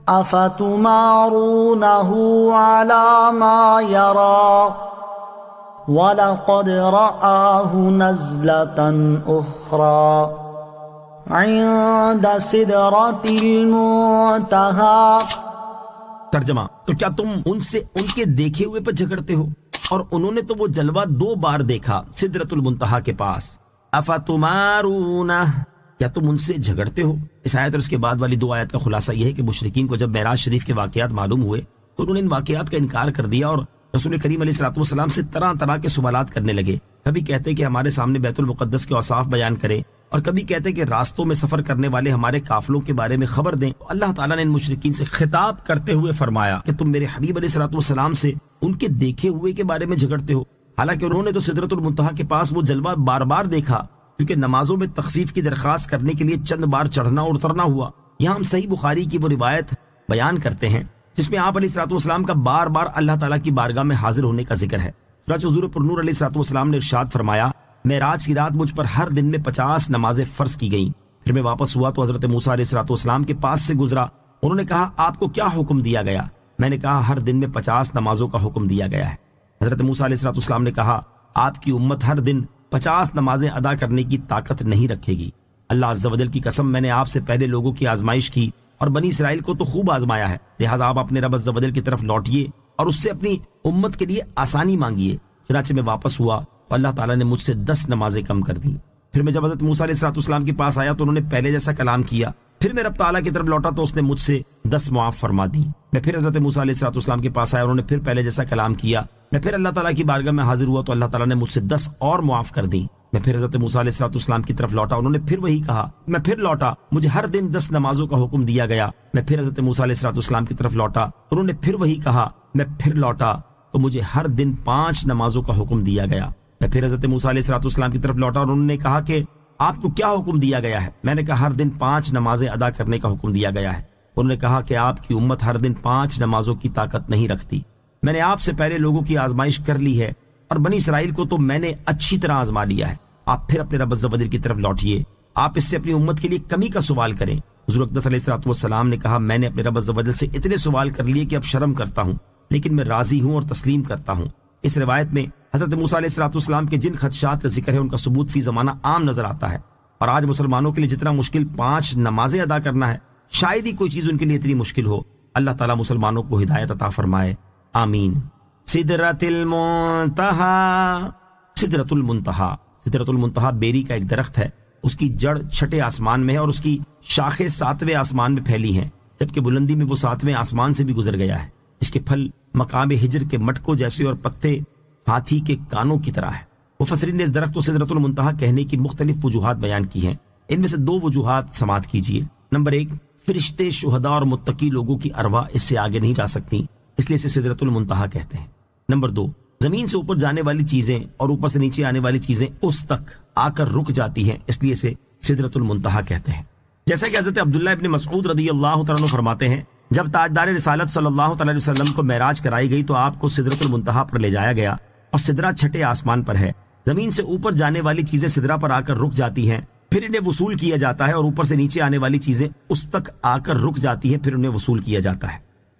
أفتمارونه على ما يرى وَلَقَدْ رَآهُ نَزْلَةً أُخْرَى عِندَ سِدْرَةِ الْمُنْتَهَى۔ ترجمہ: تو کیا تم ان سے ان کے دیکھے ہوئے پر جھگڑتے ہو؟ اور انہوں نے تو وہ جلوہ 2 بار دیکھا سدرۃ المنتہا کے پاس۔ افتمارونہ، کیا تم ان سے جھگڑتے ہو؟ اس آیت اور اس کے بعد والی 2 آیت کا خلاصہ یہ ہے کہ مشرکین کو جب معراج شریف کے واقعات معلوم ہوئے تو انہوں نے ان واقعات کا انکار کر دیا اور رسول کریم علیہ الصلوۃ والسلام سے طرح طرح کے سوالات کرنے لگے۔ کبھی کہتے کہ ہمارے سامنے بیت المقدس کے اوصاف بیان کریں، اور کبھی کہتے کہ راستوں میں سفر کرنے والے ہمارے قافلوں کے بارے میں خبر دیں۔ تو اللہ تعالیٰ نے ان مشرکین سے خطاب کرتے ہوئے فرمایا کہ تم میرے حبیب علیہ الصلوۃ والسلام سے ان کے دیکھے ہوئے کے بارے میں جھگڑتے ہو، حالانکہ انہوں نے تو سدرۃ المنتہا کے پاس وہ جلوہ بار بار دیکھا، کیونکہ نمازوں میں تخفیف کی درخواست کرنے کے لیے چند بار چڑھنا اور اترنا ہوا۔ یہاں ہم صحیح بخاری کی وہ روایت بیان کرتے ہیں جس میں آپ علیہ الصلوۃ والسلام کا بار بار اللہ تعالیٰ کی بارگاہ میں حاضر ہونے کا ذکر ہے۔ چنانچہ حضور پرنور علیہ الصلوۃ والسلام نے ارشاد فرمایا، معراج کی رات مجھ پر ہر دن میں 50 نمازیں فرض کی گئیں۔ پھر میں واپس ہوا تو حضرت موسیٰ علیہ الصلوۃ والسلام کے پاس سے گزرا۔ انہوں نے کہا، آپ کو کیا حکم دیا گیا؟ میں نے کہا، ہر دن میں 50 نمازوں کا حکم دیا گیا ہے۔ حضرت موسیٰ علیہ الصلوۃ والسلام نے کہا، آپ کی امت ہر دن 50 نمازیں ادا کرنے کی طاقت نہیں رکھے گی۔ اللہ عز و جل کی قسم، میں نے آپ سے پہلے لوگوں کی آزمائش کی اور بنی اسرائیل کو تو خوب آزمایا ہے، لہذا آپ اپنے رب عز و جل کی طرف لوٹئے اور اس سے اپنی امت کے لیے آسانی مانگیے۔ چنانچہ میں واپس ہوا تو اللہ تعالیٰ نے مجھ سے 10 نمازیں کم کر دیں۔ پھر میں جب حضرت موسیٰ علیہ الصلوۃ والسلام کے پاس آیا تو انہوں نے پہلے جیسا کلام کیا۔ پھر میں رب تعالیٰ کی طرف لوٹا تو اس نے مجھ سے 10 معاف فرما دی۔ میں پھر حضرت موسیٰ علیہ الصلوۃ والسلام کے پاس آیا، انہوں نے پھر پہلے جیسا کلام کیا۔ میں پھر اللہ تعالیٰ کی بارگاہ میں حاضر ہوا تو اللہ تعالیٰ نے مجھ سے 10 اور معاف کر دی۔ میں پھر حضرت موسیٰ علیہ الصلوۃ والسلام کی طرف لوٹا، انہوں نے پھر وہی کہا۔ میں پھر لوٹا، مجھے ہر دن 10 نمازوں کا حکم دیا گیا۔ میں پھر حضرت موسیٰ علیہ الصلوۃ والسلام کی طرف لوٹا، انہوں نے پھر وہی کہا۔ میں پھر لوٹا تو مجھے ہر دن 5 نمازوں کا حکم دیا گیا۔ میں پھر حضرت موسیٰ علیہ الصلوۃ والسلام کی طرف لوٹا اور انہوں نے کہا کہ آپ کو کیا حکم دیا گیا ہے؟ میں نے کہا، ہر دن 5 نمازیں ادا کرنے کا حکم دیا گیا ہے۔ انہوں نے کہا کہ آپ کی امت ہر دن 5 نمازوں کی طاقت نہیں رکھتی۔ میں نے آپ سے پہلے لوگوں کی آزمائش کر لی ہے اور بنی اسرائیل کو تو میں نے اچھی طرح آزما لیا ہے۔ آپ پھر اپنے رب عز و جل کی طرف لوٹئے، آپ اس سے اپنی امت کے لیے کمی کا سوال کریں۔ حضور اقدس علیہ الصلوۃ والسلام نے کہا، میں نے اپنے رب عز و جل سے اتنے سوال کر لیے کہ اب شرم کرتا ہوں، لیکن میں راضی ہوں اور تسلیم کرتا ہوں۔ اس روایت میں حضرت موسیٰ علیہ الصلوۃ والسلام کے جن خدشات کا ذکر ہے ان کا ثبوت فی زمانہ عام نظر آتا ہے، اور آج مسلمانوں کے لیے جتنا مشکل 5 نمازیں ادا کرنا ہے، شاید ہی کوئی چیز ان کے لیے اتنی مشکل ہو۔ اللہ تعالیٰ مسلمانوں کو ہدایت عطا فرمائے، آمین۔ سدرۃ المنتہا، سدرۃ المنتہا، سدرۃ المنتہا بیری کا ایک درخت ہے۔ اس کی جڑ 6 آسمان میں ہے اور اس کی شاخیں 7ویں آسمان میں پھیلی ہیں، جبکہ بلندی میں وہ 7ویں آسمان سے بھی گزر گیا ہے۔ اس کے پھل مقام ہجر کے مٹکوں جیسے اور پتے ہاتھی کے کانوں کی طرح ہے۔ مفسرین نے اس درخت کو سدرۃ المنتہا کہنے کی مختلف وجوہات بیان کی ہیں۔ ان میں سے 2 وجوہات سماعت کیجیے۔ نمبر 1، فرشتے، شہداء اور متقی لوگوں کی ارواح اس سے آگے نہیں جا سکتی، اس لیے اسے سدرۃ المنتہا کہتے ہیں۔ نمبر 2، زمین سے اوپر جانے والی چیزیں اور اوپر سے نیچے آنے والی چیزیں اس تک آ کر رک جاتی ہیں، اس لیے اسے سدرۃ المنتہا کہتے ہیں۔ جیسا کہ حضرت عبداللہ ابن مسعود رضی اللہ تعالیٰ عنہ فرماتے ہیں، جب تاجدار رسالت صلی اللہ تعالیٰ علیہ وسلم کو معراج کرائی گئی تو آپ کو سدرۃ المنتہا پر لے جایا گیا، اور سدرہ 6 آسمان پر ہے۔ زمین سے اوپر جانے والی چیزیں سدرہ پر آ کر رک جاتی ہیں، پھر انہیں وصول کیا جاتا ہے، اور اوپر سے نیچے آنے والی چیزیں اس تک آ کر رک جاتی ہیں، پھر انہیں وصول کیا جاتا ہے۔